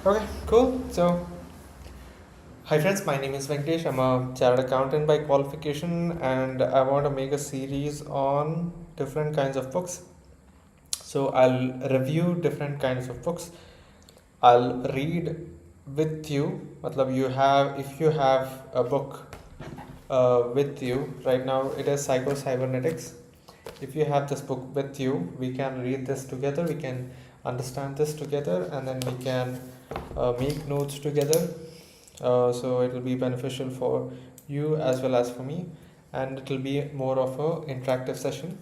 Okay, cool. So, hi friends, my name is Venkatesh. I'm a chartered accountant by qualification, and I want to make a series on different kinds of books. So, I'll review different kinds of books. I'll read with you. Matlab you have, if you have a book with you right now, it is Psycho Cybernetics. If you have this book with you, we can read this together. We can understand this together, and then we can make notes together. So it will be beneficial for you as well as for me, and it will be more of a interactive session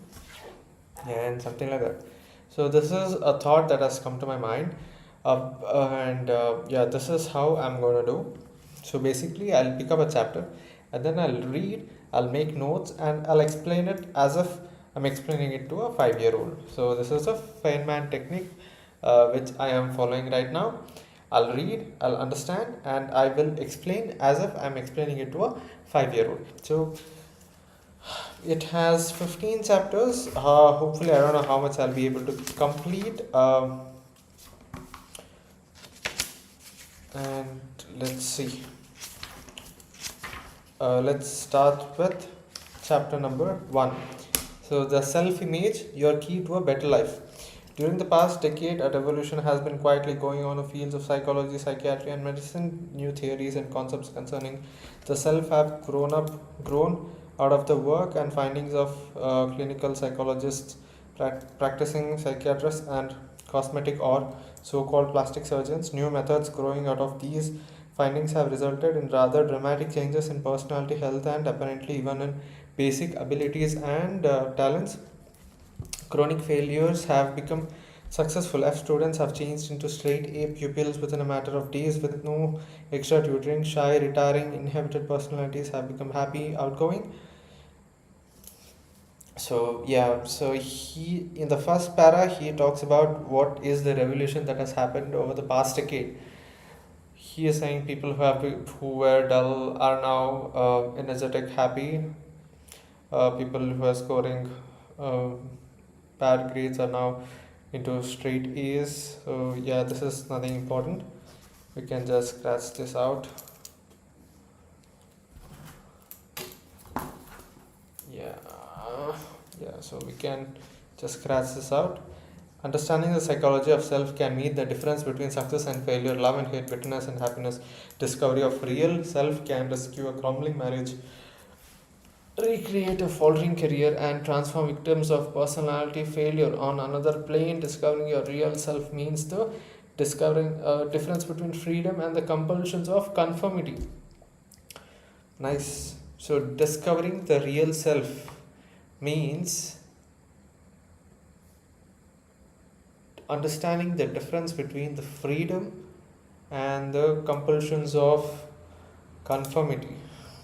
and something like that. So this is a thought that has come to my mind, and yeah, this is how I'm gonna do. So basically, I'll pick up a chapter, and then I'll read, I'll make notes, and I'll explain it as if I'm explaining it to a 5-year-old. So this is a Feynman technique, which I am following right now. I'll read, I'll understand, and I will explain as if I'm explaining it to a 5-year-old. So it has 15 chapters. Hopefully, I don't know how much I'll be able to complete. And let's see. Let's start with chapter number 1. So, the self image, your key to a better life. During the past decade, a revolution has been quietly going on in the fields of psychology, psychiatry, and medicine. New theories and concepts concerning the self have grown out of the work and findings of clinical psychologists, practicing psychiatrists, and cosmetic or so-called plastic surgeons. New methods growing out of these findings have resulted in rather dramatic changes in personality, health, and apparently even in basic abilities and talents. Chronic failures have become successful. F students have changed into straight A pupils within a matter of days with no extra tutoring. Shy, retiring, inhibited personalities have become happy, outgoing. So yeah, so he in the first para he talks about what is the revolution that has happened over the past decade. He is saying people who were dull are now energetic, happy. People who are scoring uh, bad grades are now into straight A's. So yeah, this is nothing important. We can just scratch this out. Yeah, yeah. So we can just scratch this out. Understanding the psychology of self can mean the difference between success and failure, love and hate, bitterness and happiness. Discovery of real self can rescue a crumbling marriage, recreate a faltering career, and transform victims of personality failure. On another plane, discovering your real self means the discovering a difference between freedom and the compulsions of conformity. Nice. So, discovering the real self means understanding the difference between the freedom and the compulsions of conformity.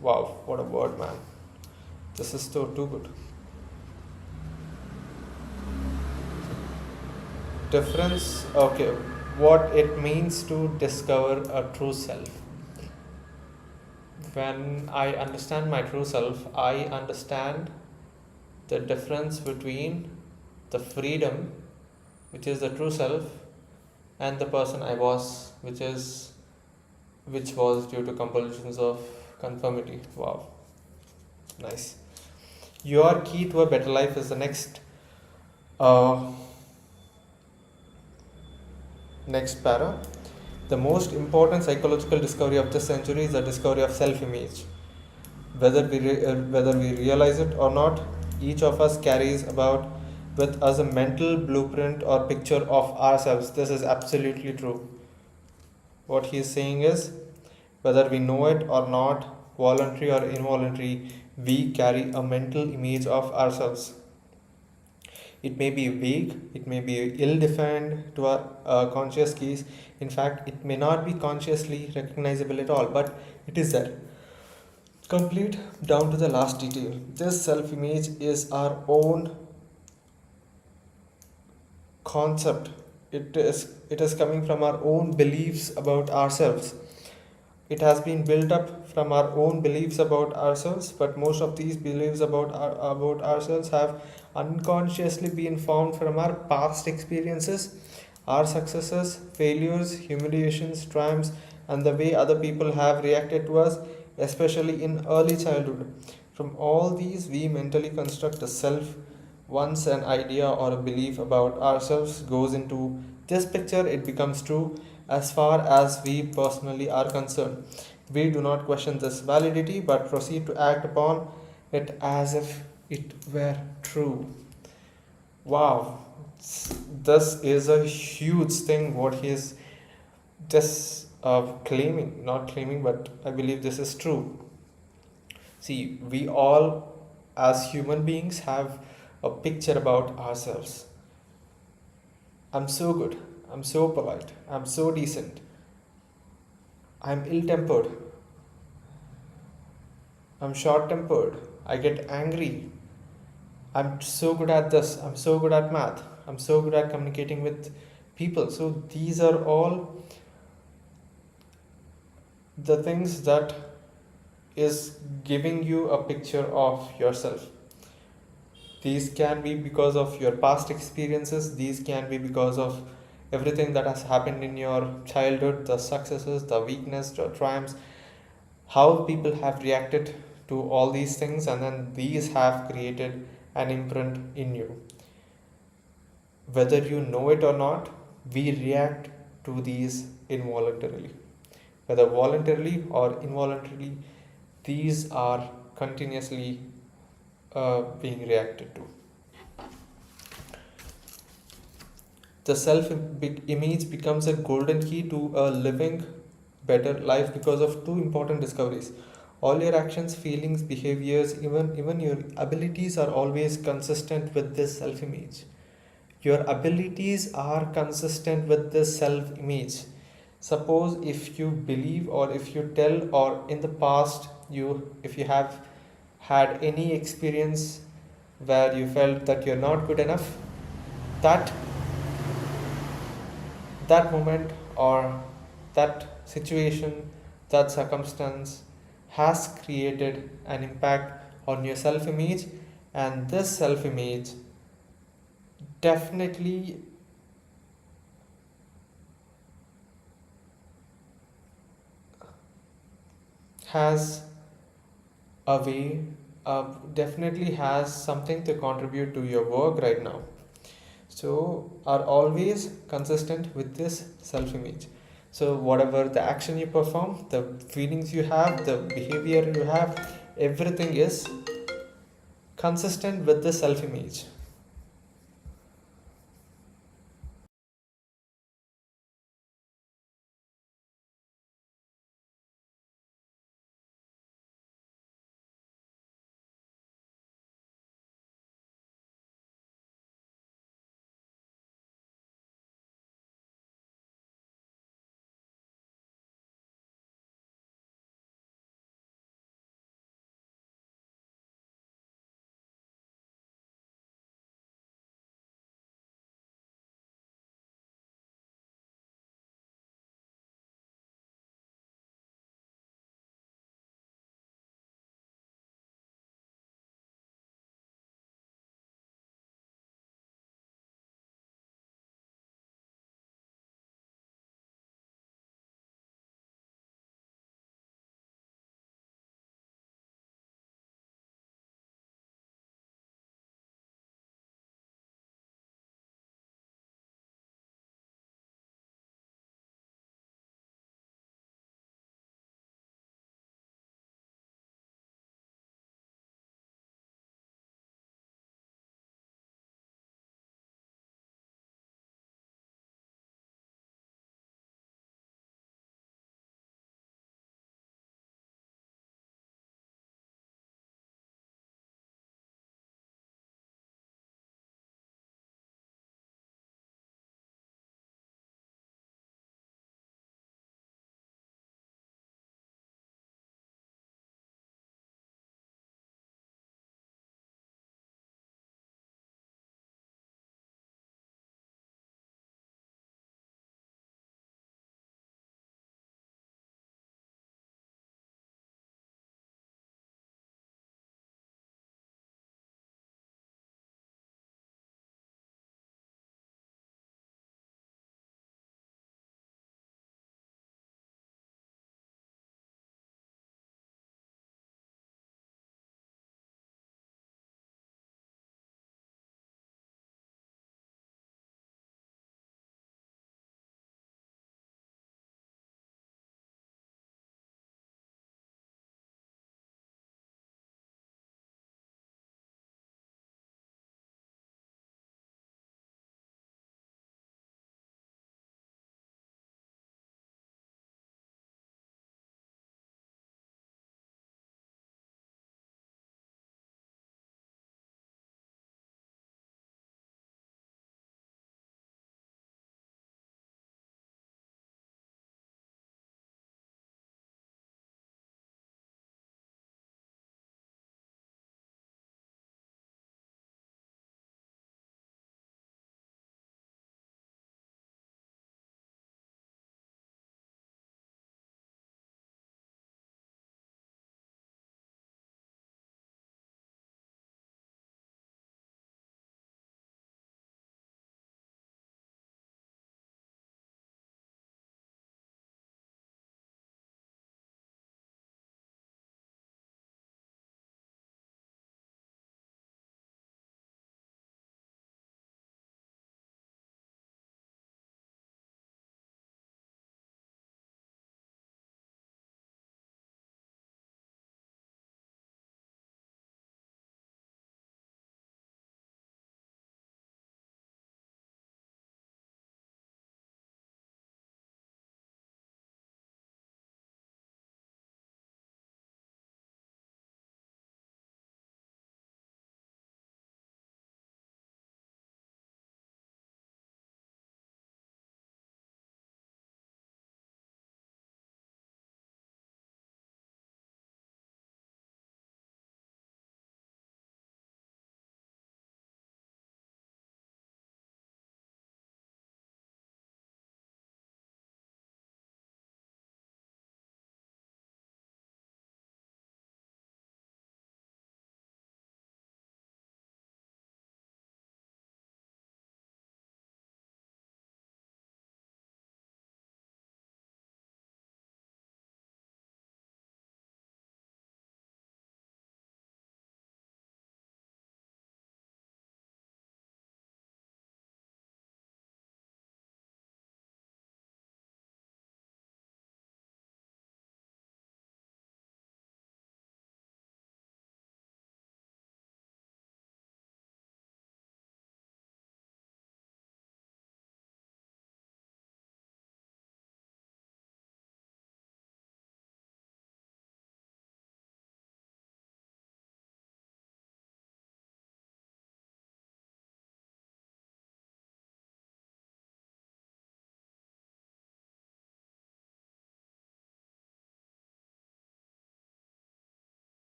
Wow, what a word, man. This is so too good. Difference, okay, what it means to discover a true self. When I understand my true self, I understand the difference between the freedom, which is the true self, and the person I was, which was due to compulsions of conformity. Wow, nice. Your key to a better life is the uh, next para. The most important psychological discovery of this century is the discovery of self-image. Whether we realize it or not, each of us carries about with us a mental blueprint or picture of ourselves. This is absolutely true. What he is saying is, whether we know it or not, voluntary or involuntary, we carry a mental image of ourselves. It may be vague, it may be ill defined to our conscious case. In fact, it may not be consciously recognizable at all, but it is there. Complete down to the last detail. This self image is our own concept. It is coming from our own beliefs about ourselves. It has been built up from our own beliefs about ourselves, but most of these beliefs about ourselves have unconsciously been formed from our past experiences, Our successes, failures, humiliations, triumphs, and the way other people have reacted to us, especially in early childhood. From all these, we mentally construct a self. Once an idea or a belief about ourselves goes into this picture, it becomes true as far as we personally are concerned. We do not question this validity but proceed to act upon it as if it were true. Wow, this is a huge thing what he is just claiming, not claiming, but I believe this is true. See, we all as human beings have a picture about ourselves. I'm so good, I'm so polite, I'm so decent, I'm ill tempered, I'm short tempered, I get angry, I'm so good at this, I'm so good at math, I'm so good at communicating with people. So these are all the things that is giving you a picture of yourself. These can be because of your past experiences, these can be because of everything that has happened in your childhood, the successes, the weakness, the triumphs, how people have reacted to all these things, and then these have created an imprint in you. Whether you know it or not, we react to these involuntarily. Whether voluntarily or involuntarily, these are continuously being reacted to. The self image becomes a golden key to a living better life because of two important discoveries. All your actions, feelings, behaviors, even your abilities are always consistent with this self image. Your abilities are consistent with this self image. Suppose if you believe, or if you tell, or in the past you, if you have had any experience where you felt that you're not good enough, that that moment or that situation, that circumstance has created an impact on your self image, and this self image definitely has a way, definitely has something to contribute to your work right now. So, are always consistent with this self image. So, whatever the action you perform, the feelings you have, the behavior you have, everything is consistent with the self image.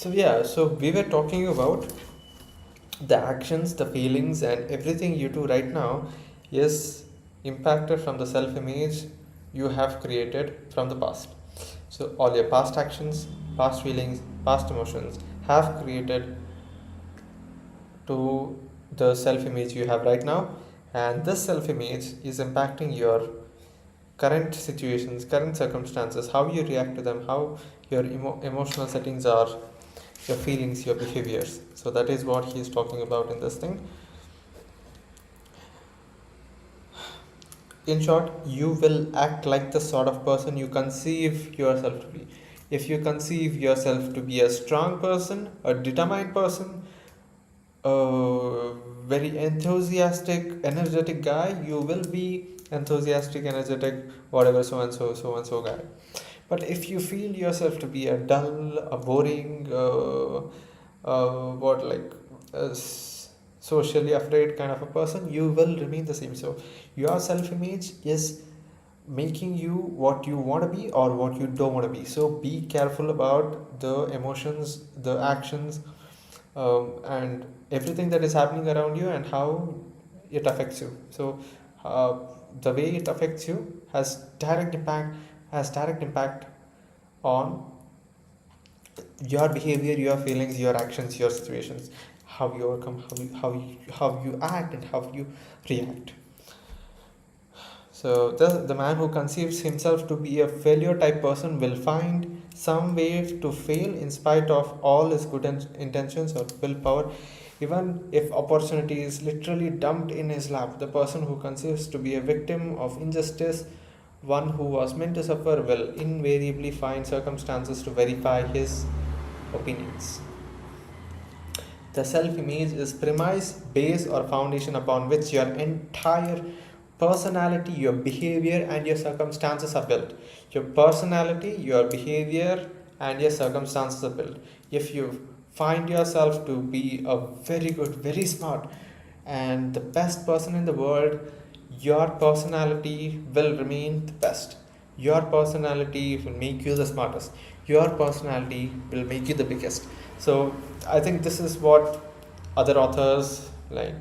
So we were talking about the actions, the feelings, and everything you do right now is impacted from the self image you have created from the past. So, all your past actions, past feelings, past emotions have created to the self image you have right now, and this self image is impacting your current situations, current circumstances, how you react to them, how your emotional settings are, your feelings, your behaviors. So, that is what he is talking about in this thing. In short, you will act like the sort of person you conceive yourself to be. If you conceive yourself to be a strong person, a determined person, a very enthusiastic, energetic guy, you will be enthusiastic, energetic, whatever, so and so guy. But if you feel yourself to be a dull, a boring, what like socially afraid kind of a person, you will remain the same. So your self-image is making you what you want to be or what you don't want to be. So be careful about the emotions, the actions, and everything that is happening around you and how it affects you. So uh, the way it affects you has direct impact on your behavior, your feelings, your actions, your situations, how you overcome, how you act, and how you react. So the man who conceives himself to be a failure type person will find some way to fail in spite of all his good intentions or willpower. Even if opportunity is literally dumped in his lap, the person who conceives to be a victim of injustice, one who was meant to suffer, will invariably find circumstances to verify his opinions. The self image is premise, base, or foundation upon which your entire personality, your behavior, and your circumstances are built. Your personality, your behavior, and your circumstances are built. If you find yourself to be a very good, very smart, and the best person in the world, your personality will remain the best. Your personality will make you the smartest. Your personality will make you the biggest. So I think this is what other authors like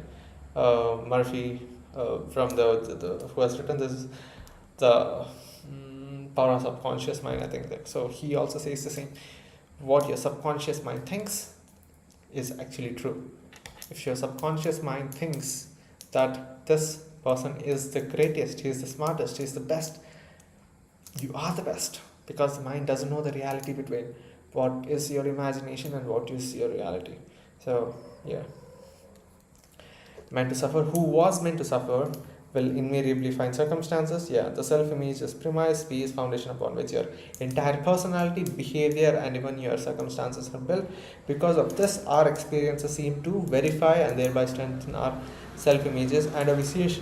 Murphy from the who has written this, the power of subconscious mind. I think that, so he also says the same. What your subconscious mind thinks is actually true. If your subconscious mind thinks that this person is the greatest, he is the smartest, he is the best, you are the best, because the mind doesn't know the reality between what is your imagination and what is your reality. So yeah, meant to suffer, who was meant to suffer, will invariably find circumstances. Yeah, the self image is premise, base, foundation upon which your entire personality, behavior, and even your circumstances are built. Because of this, our experiences seem to verify and thereby strengthen our self images, and a vicious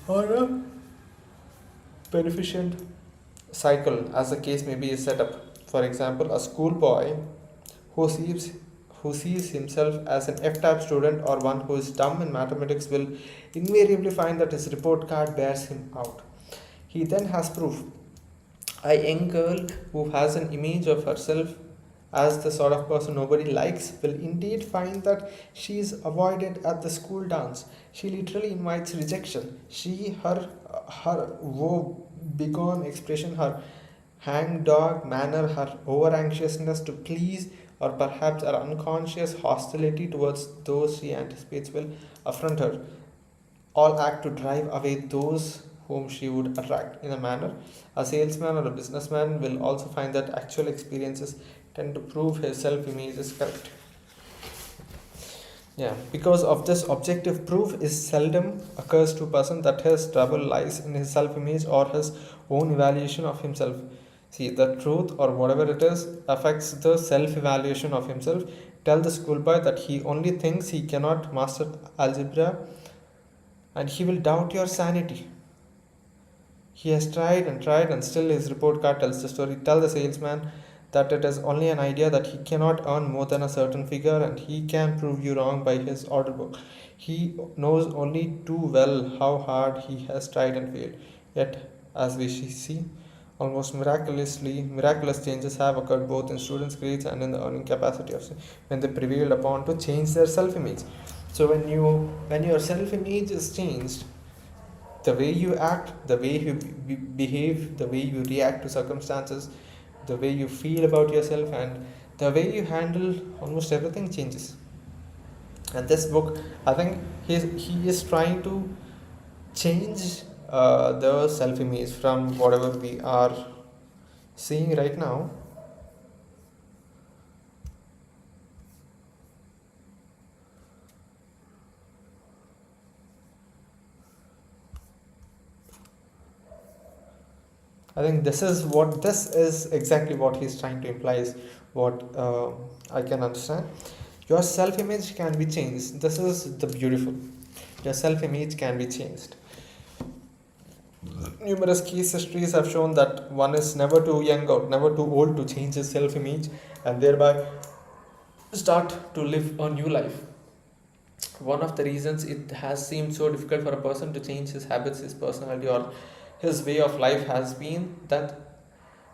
or a beneficent cycle, as the case may be, is set up. For example, a schoolboy who sees who sees himself as an F-type student or one who is dumb in mathematics will invariably find that his report card bears him out. He then has proof. A young girl who has an image of herself as the sort of person nobody likes will indeed find that she is avoided at the school dance. She literally invites rejection. Her woe begone expression, her hangdog manner, her over anxiousness to please, or perhaps her unconscious hostility towards those she anticipates will affront her, all act to drive away those whom she would attract. In a manner, a salesman or a businessman will also find that actual experiences tend to prove his self image is correct. Yeah, because of this, objective proof is seldom occurs to a person that his trouble lies in his self image or his own evaluation of himself. See, the truth or whatever it is affects the self evaluation of himself. Tell the schoolboy that he only thinks he cannot master algebra and he will doubt your sanity. He has tried and still his report card tells the story. Tell the salesman that it is only an idea, that he cannot earn more than a certain figure and he can prove you wrong by his order book. He knows only too well how hard he has tried and failed. Yet, as we see, Almost miraculous changes have occurred both in students' grades and in the earning capacity of when they prevailed upon to change their self-image. So when your self-image is changed, the way you act, the way you behave, the way you react to circumstances, the way you feel about yourself, and the way you handle almost everything changes. And this book, I think he is trying to change the self image from whatever we are seeing right now. I think this is exactly what he's trying to imply, is what I can understand. Your self image can be changed. This is the beautiful. Your self image can be changed. Numerous case histories have shown that one is never too young or never too old to change his self image and thereby start to live a new life. One of the reasons it has seemed so difficult for a person to change his habits, his personality, or his way of life has been that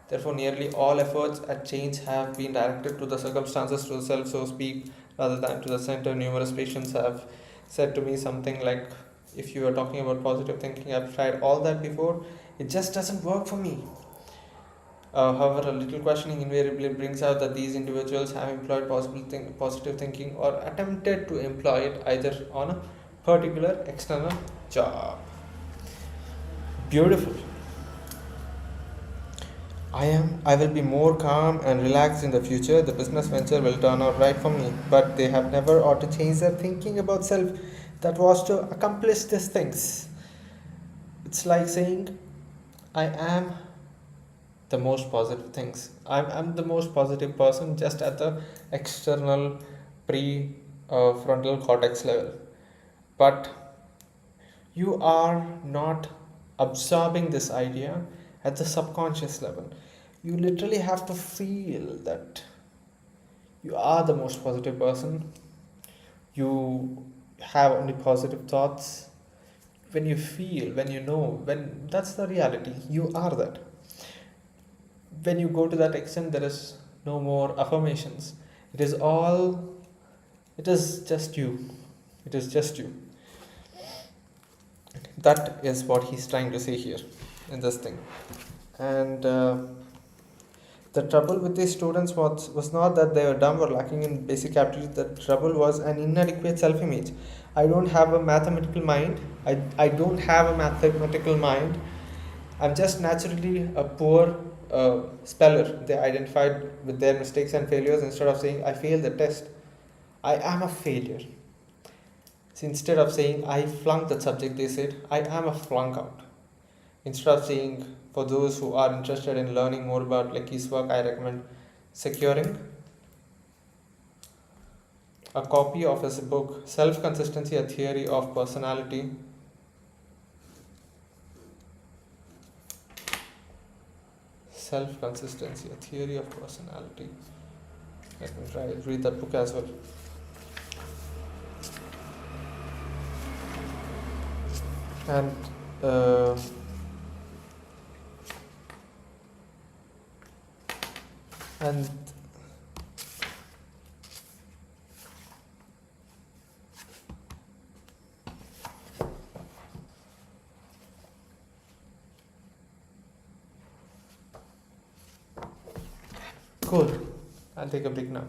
therefore nearly all efforts at change have been directed to the circumstances, to the self, so to speak, rather than to the center. Numerous patients have said to me something like, if you are talking about positive thinking, I've tried all that before, it just doesn't work for me. However, a little questioning invariably brings out that these individuals have employed positive thinking or attempted to employ it either on a particular external job. Beautiful. I will be more calm and relaxed in the future. The business venture will turn out right for me. But they have never ought to change their thinking about self that was to accomplish these things. It's like saying, I am the most positive things. I'm the most positive person just at the external pre frontal cortex level. But you are not absorbing this idea at the subconscious level. You literally have to feel that you are the most positive person. You have only positive thoughts. When you feel, when you know, when that's the reality, you are that. When you go to that extent, there is no more affirmations. It is all, it is just you. It is just you. That is what he's trying to say here in this thing. And the trouble with these students was not that they were dumb or lacking in basic aptitude. The trouble was an inadequate self image. I don't have a mathematical mind. I don't have a mathematical mind. I'm just naturally a poor speller. They identified with their mistakes and failures instead of saying, I failed the test. I am a failure. So instead of saying, I flunked the subject, they said, I am a flunk out. Instead of saying, for those who are interested in learning more about Lecky's work, I recommend securing a copy of his book, Self Consistency, A Theory of Personality. Self Consistency, A Theory of Personality. Let me try read that book as well. And and cool. I'll take a break now.